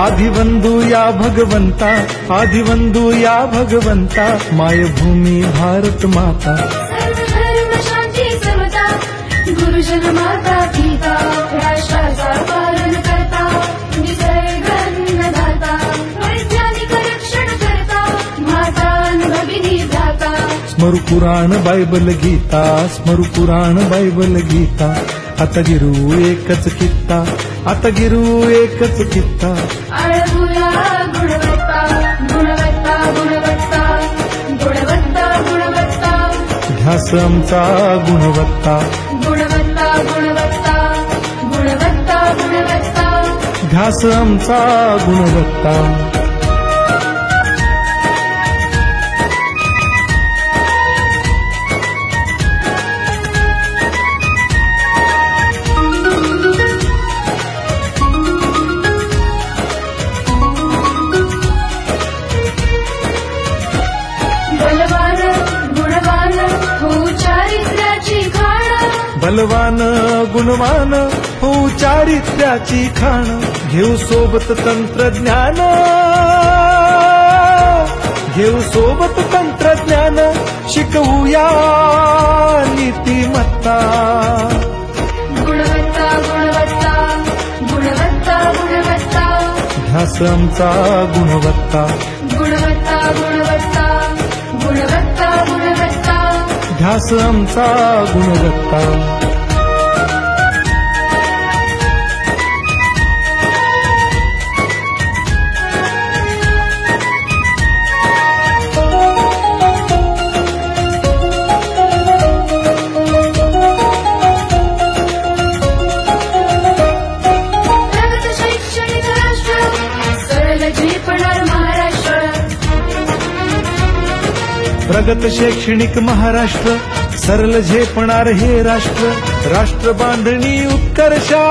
आदिवंदू या भगवंता, आदिवंदू या भगवंता, मायभूमी भारत माता. सर्व धर्म शांती समता, गुरुजन माता पिता, राष्ट्राचा पालन करता, निसर्ग अन्नदाता, वैज्ञानिक रक्षण करता, माता भगिनी दाता. स्मरू पुराण बायबल गीता, स्मरू पुराण बायबल गीता. आता गिरू एकच कित्ता, आता गिरू एकच कित्ता. आळवूया गुणवत्ता, गुणवत्ता, गुणवत्ता, गुणवत्ता, गुणवत्ता. ध्यास आमचा गुणवत्ता, गुणवत्ता, गुणवत्ता, गुणवत्ता, गुणवत्ता. ध्यास आमचा गुणवत्ता. बलवान गुणवान हो चारित्र्याची खाण, बलवान गुणवान हो चारित्र्याची खाण. घेऊ सोबत तंत्रज्ञान, घेऊ सोबत तंत्रज्ञान, शिकवूया नीतिमत्ता. गुणवत्ता, गुणवत्ता, गुणवत्ता, गुणवत्ता. ध्यास आमचा गुणवत्ता, गुणवत्ता, गुणवत्ता, गुणवत्ता, गुणवत्ता. ध्यास आमचा गुणवत्ता. प्रगत शैक्षणिक राष्ट्र, सरळ झेपणार महाराष्ट्र. प्रगत शैक्षणिक महाराष्ट्र, सरल झेपणार हे राष्ट्र. राष्ट्र बांधणी उत्कर्षा,